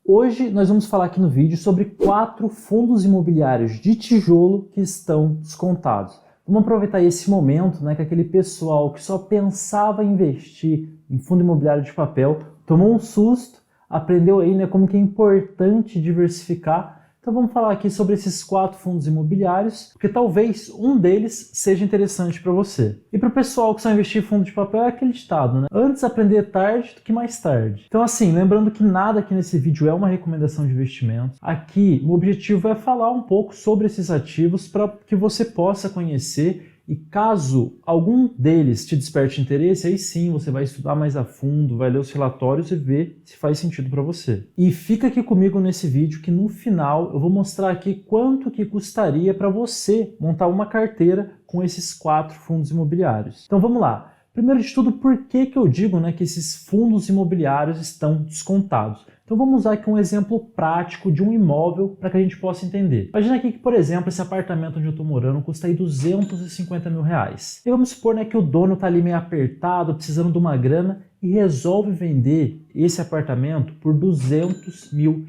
Hoje nós vamos falar aqui no vídeo sobre 4 fundos imobiliários de tijolo que estão descontados. Vamos aproveitar esse momento, que aquele pessoal que só pensava em investir em fundo imobiliário de papel tomou um susto, aprendeu aí como que é importante diversificar. Então vamos falar aqui sobre esses 4 fundos imobiliários, porque talvez um deles seja interessante para você. E para o pessoal que só investir em fundo de papel é aquele ditado, Antes aprender tarde do que mais tarde. Então assim, lembrando que nada aqui nesse vídeo é uma recomendação de investimento. Aqui o objetivo é falar um pouco sobre esses ativos para que você possa conhecer. E caso algum deles te desperte interesse, aí sim você vai estudar mais a fundo, vai ler os relatórios e ver se faz sentido para você. E fica aqui comigo nesse vídeo que no final eu vou mostrar aqui quanto que custaria para você montar uma carteira com esses 4 fundos imobiliários. Então vamos lá. Primeiro de tudo, por que eu digo que esses fundos imobiliários estão descontados? Então vamos usar aqui um exemplo prático de um imóvel para que a gente possa entender. Imagina aqui que, por exemplo, esse apartamento onde eu estou morando custa aí R$250 mil. E vamos supor que o dono está ali meio apertado, precisando de uma grana e resolve vender esse apartamento por R$200 mil,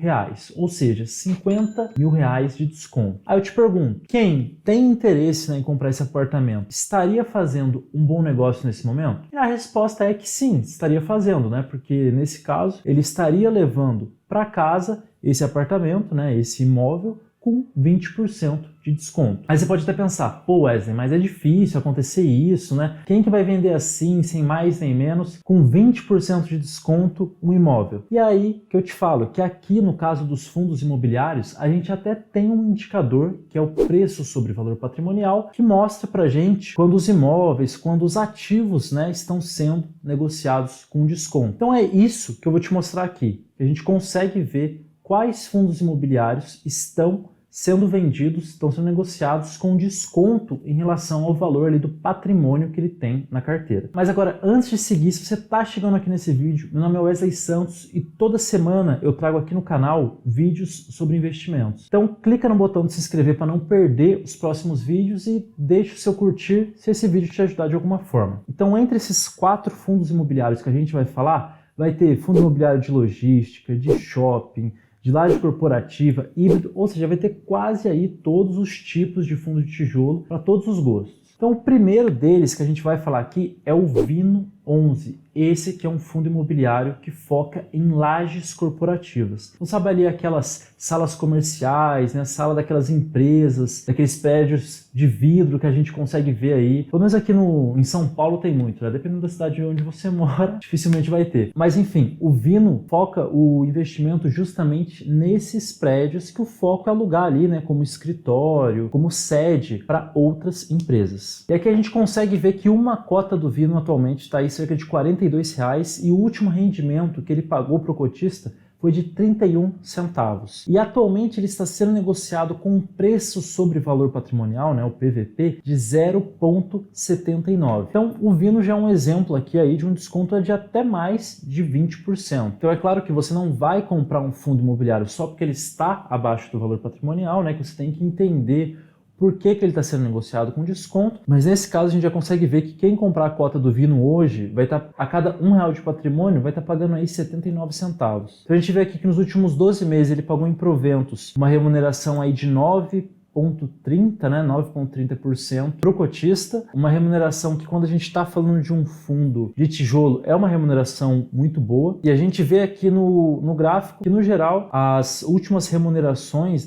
ou seja, R$50 mil de desconto. Aí eu te pergunto, quem tem interesse em comprar esse apartamento estaria fazendo um bom negócio nesse momento? E a resposta é que sim, estaria fazendo, porque nesse caso ele estaria levando para casa esse apartamento, esse imóvel, com 20% de desconto. Aí você pode até pensar, pô Wesley, mas é difícil acontecer isso, Quem que vai vender assim, sem mais nem menos, com 20% de desconto um imóvel? E aí que eu te falo que aqui no caso dos fundos imobiliários, a gente até tem um indicador, que é o preço sobre valor patrimonial, que mostra pra gente quando os imóveis, quando os ativos estão sendo negociados com desconto. Então é isso que eu vou te mostrar aqui, que a gente consegue ver quais fundos imobiliários estão sendo vendidos, estão sendo negociados com desconto em relação ao valor ali do patrimônio que ele tem na carteira. Mas agora, antes de seguir, se você está chegando aqui nesse vídeo, meu nome é Wesley Santos e toda semana eu trago aqui no canal vídeos sobre investimentos. Então clica no botão de se inscrever para não perder os próximos vídeos e deixa o seu curtir se esse vídeo te ajudar de alguma forma. Então entre esses 4 fundos imobiliários que a gente vai falar, vai ter fundo imobiliário de logística, de shopping, de laje corporativa, híbrido, ou seja, vai ter quase aí todos os tipos de fundo de tijolo para todos os gostos. Então o primeiro deles que a gente vai falar aqui é o Vino 11. Esse que é um fundo imobiliário que foca em lajes corporativas. Então sabe ali aquelas salas comerciais, sala daquelas empresas, daqueles prédios de vidro que a gente consegue ver aí. Pelo menos aqui em São Paulo tem muito, dependendo da cidade onde você mora, dificilmente vai ter. Mas enfim, o Vino foca o investimento justamente nesses prédios que o foco é alugar ali, como escritório, como sede para outras empresas. E aqui a gente consegue ver que uma cota do Vino atualmente está aí cerca de R$42 e o último rendimento que ele pagou para o cotista foi de 31 centavos. E atualmente ele está sendo negociado com um preço sobre valor patrimonial, o PVP, de 0,79. Então o Vino já é um exemplo aqui aí de um desconto de até mais de 20%. Então é claro que você não vai comprar um fundo imobiliário só porque ele está abaixo do valor patrimonial, que você tem que entender por que ele está sendo negociado com desconto, mas nesse caso a gente já consegue ver que quem comprar a cota do Vino hoje vai estar, a cada R$1 de patrimônio, vai estar pagando aí 79 centavos. Então a gente vê aqui que nos últimos 12 meses ele pagou em proventos uma remuneração aí de 9,30% para o cotista, uma remuneração que quando a gente está falando de um fundo de tijolo é uma remuneração muito boa, e a gente vê aqui no gráfico que no geral as últimas remunerações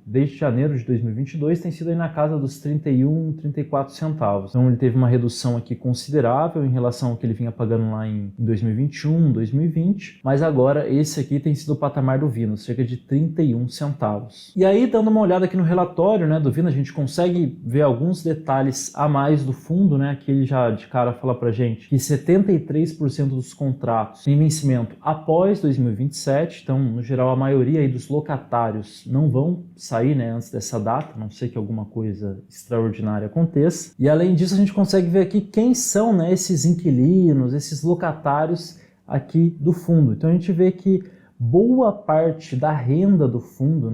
desde janeiro de 2022 têm sido aí na casa dos 31, 34 centavos. Então ele teve uma redução aqui considerável em relação ao que ele vinha pagando lá em 2021, 2020, mas agora esse aqui tem sido o patamar do Vino, cerca de 31 centavos. E aí dando uma olhada aqui no relatório do Vino, a gente consegue ver alguns detalhes a mais do fundo, que ele já de cara fala pra gente que 73% dos contratos têm vencimento após 2027, então no geral a maioria aí dos locatários não vão sair antes dessa data, a não ser que alguma coisa extraordinária aconteça. E além disso a gente consegue ver aqui quem são esses inquilinos, esses locatários aqui do fundo. Então a gente vê que boa parte da renda do fundo,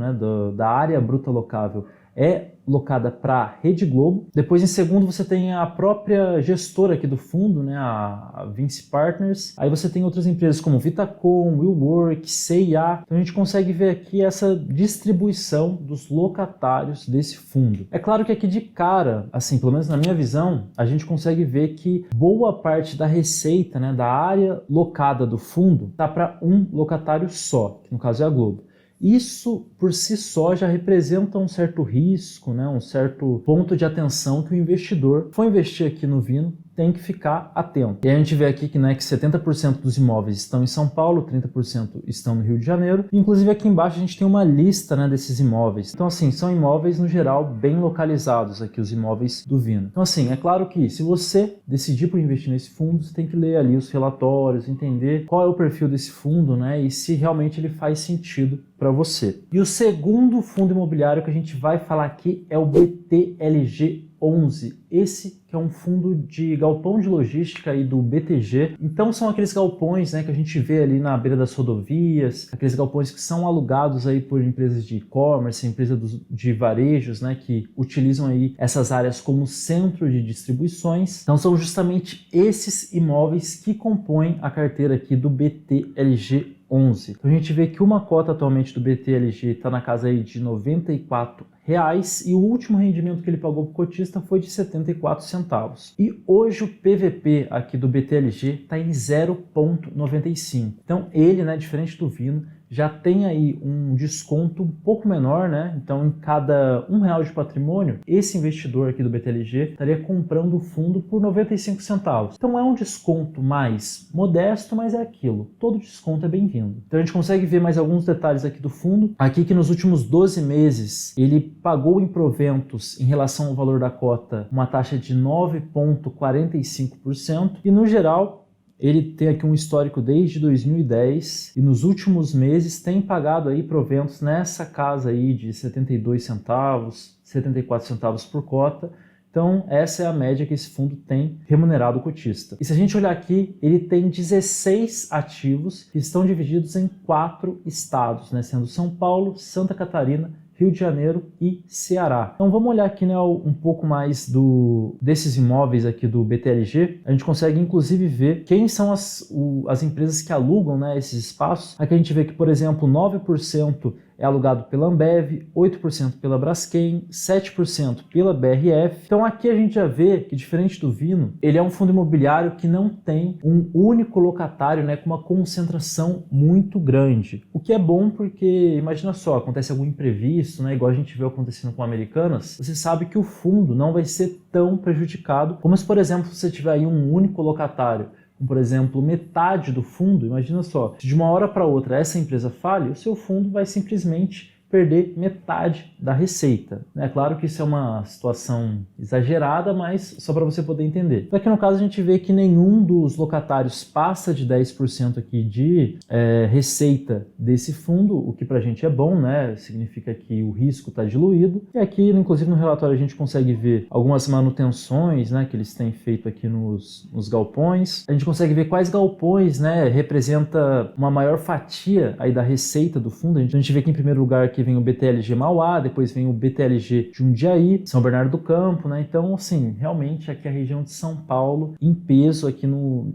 da área bruta locável, é locada para a Rede Globo. Depois, em segundo, você tem a própria gestora aqui do fundo, né, a Vinci Partners. Aí você tem outras empresas como Vitacom, WeWork, C&A. Então a gente consegue ver aqui essa distribuição dos locatários desse fundo. É claro que aqui de cara, assim, pelo menos na minha visão, a gente consegue ver que boa parte da receita, né, da área locada do fundo está para um locatário só, que no caso é a Globo. Isso, por si só, já representa um certo risco, né, um certo ponto de atenção que o investidor for investir aqui no Vino tem que ficar atento. E a gente vê aqui que, né, que 70% dos imóveis estão em São Paulo, 30% estão no Rio de Janeiro. Inclusive aqui embaixo a gente tem uma lista, né, desses imóveis. Então assim, são imóveis no geral bem localizados aqui, os imóveis do Vino. Então assim, é claro que se você decidir por investir nesse fundo, você tem que ler ali os relatórios, entender qual é o perfil desse fundo, né, e se realmente ele faz sentido para você. E o segundo fundo imobiliário que a gente vai falar aqui é o BTLG11. Esse que é um fundo de galpão de logística aí do BTG. Então são aqueles galpões, né, que a gente vê ali na beira das rodovias, aqueles galpões que são alugados aí por empresas de e-commerce, empresas de varejos, né, que utilizam aí essas áreas como centro de distribuições. Então são justamente esses imóveis que compõem a carteira aqui do BTLG11. Então a gente vê que uma cota atualmente do BTLG está na casa aí de R$ 94 e o último rendimento que ele pagou para o cotista foi de 74 centavos. E hoje o PVP aqui do BTLG está em 0,95. Então ele, né, diferente do Vino, já tem aí um desconto um pouco menor, né? Então, em cada R$1 de patrimônio, esse investidor aqui do BTLG estaria comprando o fundo por 95 centavos. Então, é um desconto mais modesto, mas é aquilo. Todo desconto é bem-vindo. Então, a gente consegue ver mais alguns detalhes aqui do fundo. Aqui que nos últimos 12 meses, ele pagou em proventos em relação ao valor da cota uma taxa de 9,45%. E, no geral, ele tem aqui um histórico desde 2010 e nos últimos meses tem pagado aí proventos nessa casa aí de 72 centavos, 74 centavos por cota. Então essa é a média que esse fundo tem remunerado o cotista. E se a gente olhar aqui, ele tem 16 ativos que estão divididos em 4 estados, né, sendo São Paulo, Santa Catarina, Rio de Janeiro e Ceará. Então vamos olhar aqui, né, um pouco mais desses imóveis aqui do BTLG. A gente consegue inclusive ver quem são as empresas que alugam, né, esses espaços. Aqui a gente vê que, por exemplo, 9% é alugado pela Ambev, 8% pela Braskem, 7% pela BRF. Então aqui a gente já vê que, diferente do Vino, ele é um fundo imobiliário que não tem um único locatário, né, com uma concentração muito grande. O que é bom porque, imagina só, acontece algum imprevisto, né, igual a gente viu acontecendo com Americanas, você sabe que o fundo não vai ser tão prejudicado como se, por exemplo, você tiver aí um único locatário, por exemplo, metade do fundo. Imagina só, se de uma hora para outra essa empresa falha, o seu fundo vai simplesmente perder metade da receita. É claro que isso é uma situação exagerada, mas só para você poder entender. Então aqui no caso a gente vê que nenhum dos locatários passa de 10% aqui de receita desse fundo, o que para a gente é bom, né? Significa que o risco está diluído. E aqui, inclusive no relatório, a gente consegue ver algumas manutenções, né, que eles têm feito aqui nos galpões. A gente consegue ver quais galpões, né, representa uma maior fatia aí da receita do fundo. A gente vê que em primeiro lugar aqui vem o BTLG Mauá, depois vem o BTLG Jundiaí, São Bernardo do Campo, né? Então, assim, realmente aqui a região de São Paulo em peso aqui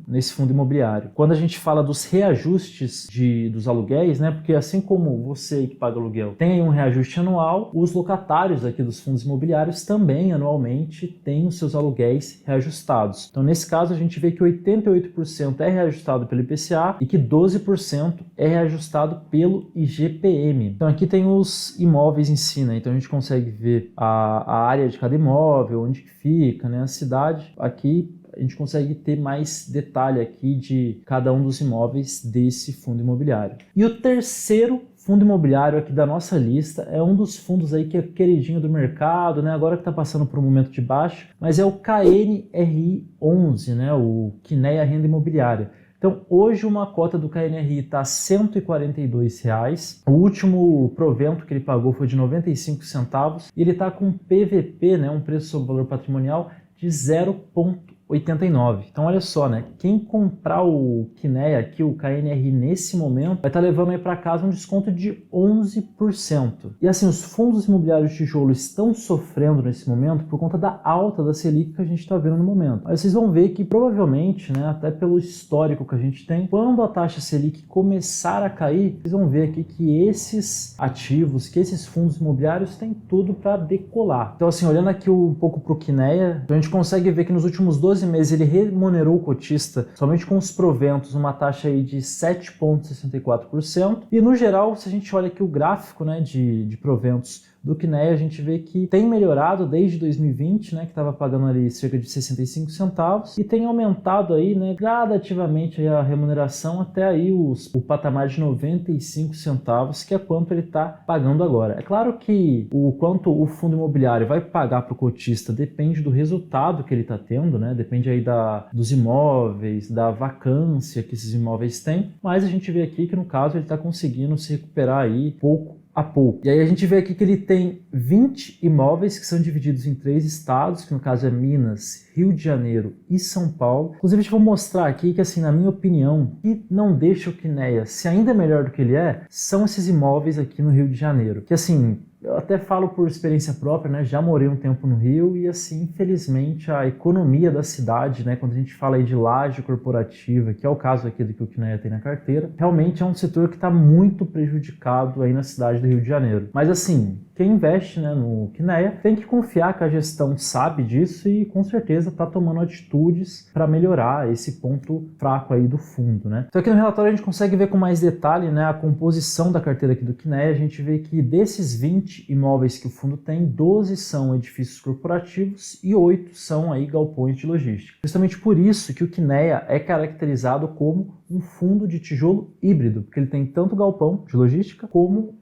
nesse fundo imobiliário. Quando a gente fala dos reajustes dos aluguéis, né? Porque assim como você que paga aluguel tem aí um reajuste anual, os locatários aqui dos fundos imobiliários também anualmente têm os seus aluguéis reajustados. Então, nesse caso, a gente vê que 88% é reajustado pelo IPCA e que 12% é reajustado pelo IGPM. Então, aqui tem os imóveis em si, né? Então a gente consegue ver a área de cada imóvel, onde que fica, né? A cidade. Aqui a gente consegue ter mais detalhe aqui de cada um dos imóveis desse fundo imobiliário. E o terceiro fundo imobiliário aqui da nossa lista é um dos fundos aí que é queridinho do mercado, né? Agora que está passando por um momento de baixa, mas é o KNRI11, né? O Kinea Renda Imobiliária. Então, hoje uma cota do KNRI está R$ 142. O último provento que ele pagou foi de 95 centavos. E ele está com PVP, né, um preço sobre valor patrimonial, de 0,80. 89. Então olha só, né? Quem comprar o Kinea aqui, o KNRI nesse momento, vai estar levando aí para casa um desconto de 11%. E assim, os fundos imobiliários de tijolo estão sofrendo nesse momento por conta da alta da Selic que a gente está vendo no momento. Aí vocês vão ver que provavelmente, né, até pelo histórico que a gente tem, quando a taxa Selic começar a cair, vocês vão ver aqui que esses ativos, que esses fundos imobiliários têm tudo para decolar. Então assim, olhando aqui um pouco para o Kinea, a gente consegue ver que nos últimos 12 meses ele remunerou o cotista somente com os proventos uma taxa aí de 7,64%. E no geral, se a gente olha aqui o gráfico, né, de proventos do Kinea, a gente vê que tem melhorado desde 2020, né, que estava pagando ali cerca de 65 centavos, e tem aumentado aí, né, gradativamente aí a remuneração até aí o patamar de 95 centavos, que é quanto ele está pagando agora. É claro que o quanto o fundo imobiliário vai pagar para o cotista depende do resultado que ele está tendo, né, depende aí dos imóveis, da vacância que esses imóveis têm, mas a gente vê aqui que no caso ele está conseguindo se recuperar aí pouco a pouco. E aí a gente vê aqui que ele tem 20 imóveis que são divididos em 3 estados, que no caso é Minas, Rio de Janeiro e São Paulo. Inclusive, eu vou mostrar aqui que, assim, na minha opinião, o que não deixa o Kinea ser ainda melhor do que ele é, são esses imóveis aqui no Rio de Janeiro. Que, assim, eu até falo por experiência própria, né? Já morei um tempo no Rio e, assim, infelizmente, a economia da cidade, né? Quando a gente fala aí de laje corporativa, que é o caso aqui do que o Kinea tem na carteira, realmente é um setor que está muito prejudicado aí na cidade do Rio de Janeiro. Mas, assim, quem investe, né, no Kinea tem que confiar que a gestão sabe disso e com certeza está tomando atitudes para melhorar esse ponto fraco aí do fundo, né? Então aqui no relatório a gente consegue ver com mais detalhe, né, a composição da carteira aqui do Kinea. A gente vê que desses 20 imóveis que o fundo tem, 12 são edifícios corporativos e 8 são aí galpões de logística. Justamente por isso que o Kinea é caracterizado como um fundo de tijolo híbrido, porque ele tem tanto galpão de logística como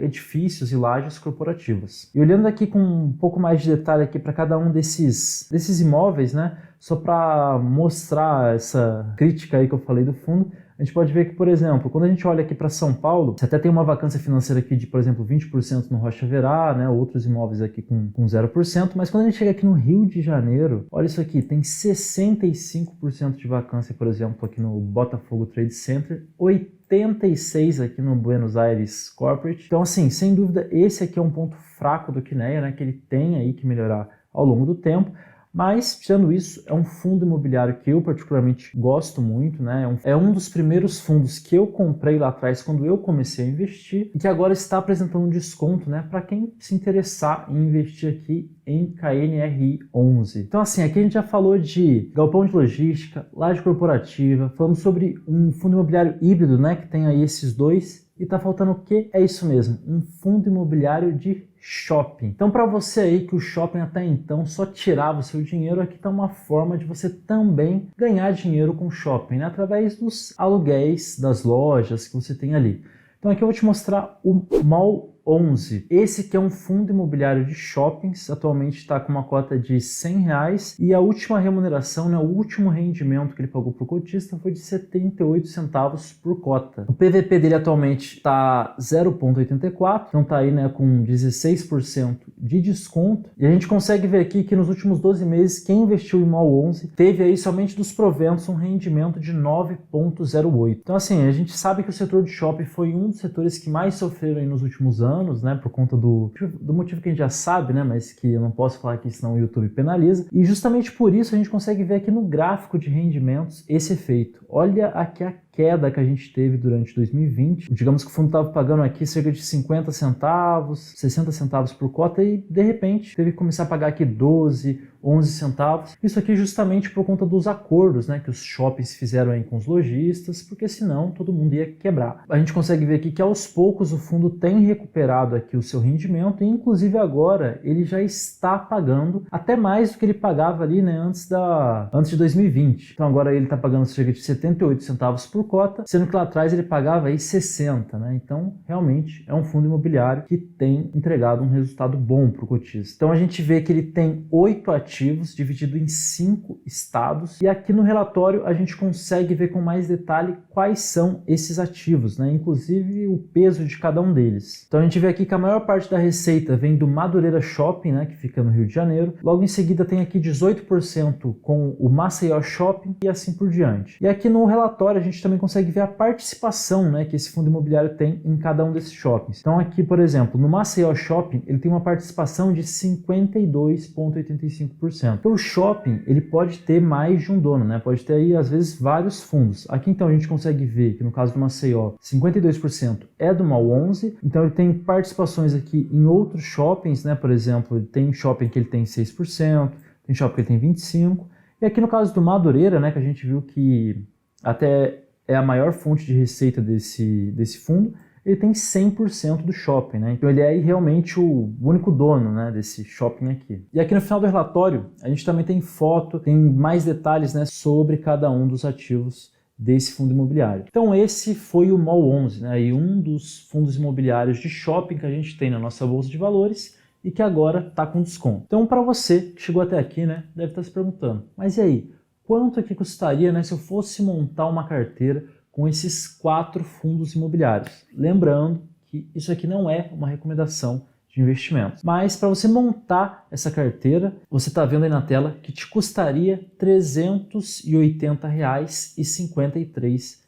edifícios e lajes corporativas. E olhando aqui com um pouco mais de detalhe aqui para cada um desses imóveis, né, só para mostrar essa crítica aí que eu falei do fundo, a gente pode ver que, por exemplo, quando a gente olha aqui para São Paulo, você até tem uma vacância financeira aqui de, por exemplo, 20% no Rocha Verá, né, outros imóveis aqui com 0%, mas quando a gente chega aqui no Rio de Janeiro, olha isso aqui, tem 65% de vacância, por exemplo, aqui no Botafogo Trade Center, 86 aqui no Buenos Aires Corporate. Então, assim, sem dúvida, esse aqui é um ponto fraco do Kinea, né, que ele tem aí que melhorar ao longo do tempo. Mas, tirando isso, é um fundo imobiliário que eu particularmente gosto muito, né? É um dos primeiros fundos que eu comprei lá atrás quando eu comecei a investir e que agora está apresentando um desconto, né, para quem se interessar em investir aqui em KNRI 11. Então, assim, aqui a gente já falou de galpão de logística, laje corporativa, falamos sobre um fundo imobiliário híbrido, né, que tem aí esses dois. E tá faltando o quê? É isso mesmo, um fundo imobiliário de shopping. Então, para você aí que o shopping até então só tirava o seu dinheiro, aqui está uma forma de você também ganhar dinheiro com o shopping, né? Através dos aluguéis das lojas que você tem ali. Então aqui eu vou te mostrar o Mall 11. Esse que é um fundo imobiliário de shoppings, atualmente está com uma cota de R$100 e a última remuneração, né, o último rendimento que ele pagou para o cotista foi de 78 centavos por cota. O PVP dele atualmente está 0,84, então está aí, né, com 16% de desconto. E a gente consegue ver aqui que nos últimos 12 meses, quem investiu em Mall 11 teve aí somente dos proventos um rendimento de 9,08. Então assim, a gente sabe que o setor de shopping foi um dos setores que mais sofreram aí nos últimos anos, né, por conta do motivo que a gente já sabe, né, mas que eu não posso falar aqui senão o YouTube penaliza. E justamente por isso a gente consegue ver aqui no gráfico de rendimentos esse efeito. Olha aqui a queda que a gente teve durante 2020. Digamos que o fundo estava pagando aqui cerca de 50 centavos, 60 centavos por cota e de repente teve que começar a pagar aqui 12, 11 centavos. Isso aqui justamente por conta dos acordos, né, que os shoppings fizeram aí com os lojistas, porque senão todo mundo ia quebrar. A gente consegue ver aqui que aos poucos o fundo tem recuperado aqui o seu rendimento e inclusive agora ele já está pagando até mais do que ele pagava ali, né, antes de 2020. Então agora ele está pagando cerca de 78 centavos por por cota, sendo que lá atrás ele pagava aí 60, né? Então, realmente é um fundo imobiliário que tem entregado um resultado bom para o cotista. Então, a gente vê que ele tem 8 ativos dividido em 5 estados e aqui no relatório a gente consegue ver com mais detalhe quais são esses ativos, né? Inclusive o peso de cada um deles. Então, a gente vê aqui que a maior parte da receita vem do Madureira Shopping, né? Que fica no Rio de Janeiro. Logo em seguida tem aqui 18% com o Maceió Shopping e assim por diante. E aqui no relatório a gente também consegue ver a participação, né, que esse fundo imobiliário tem em cada um desses shoppings. Então aqui, por exemplo, no Maceió Shopping, ele tem uma participação de 52,85%. Então o shopping, ele pode ter mais de um dono, né? Pode ter aí, às vezes, vários fundos. Aqui então a gente consegue ver que no caso do Maceió, 52% é do Mal 11, então ele tem participações aqui em outros shoppings, né? Por exemplo, ele tem shopping que ele tem 6%, tem shopping que ele tem 25%, e aqui no caso do Madureira, né, que a gente viu que até é a maior fonte de receita desse fundo, ele tem 100% do shopping, né? Então ele é realmente o único dono, né, desse shopping aqui. E aqui no final do relatório, a gente também tem foto, tem mais detalhes, né, sobre cada um dos ativos desse fundo imobiliário. Então esse foi o MOL 11, né, e um dos fundos imobiliários de shopping que a gente tem na nossa bolsa de valores, e que agora está com desconto. Então, para você que chegou até aqui, né, deve estar se perguntando, mas e aí, quanto é que custaria, né, se eu fosse montar uma carteira com esses 4 fundos imobiliários? Lembrando que isso aqui não é uma recomendação de investimento. Mas para você montar essa carteira, você está vendo aí na tela que te custaria R$ 380,53.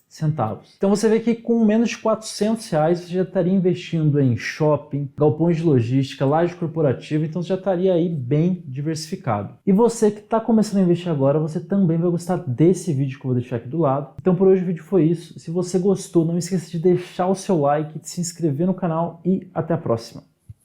Então você vê que com menos de R$400 você já estaria investindo em shopping, galpões de logística, laje corporativa, então você já estaria aí bem diversificado. E você que está começando a investir agora, você também vai gostar desse vídeo que eu vou deixar aqui do lado. Então por hoje o vídeo foi isso. Se você gostou, não esqueça de deixar o seu like, de se inscrever no canal e até a próxima.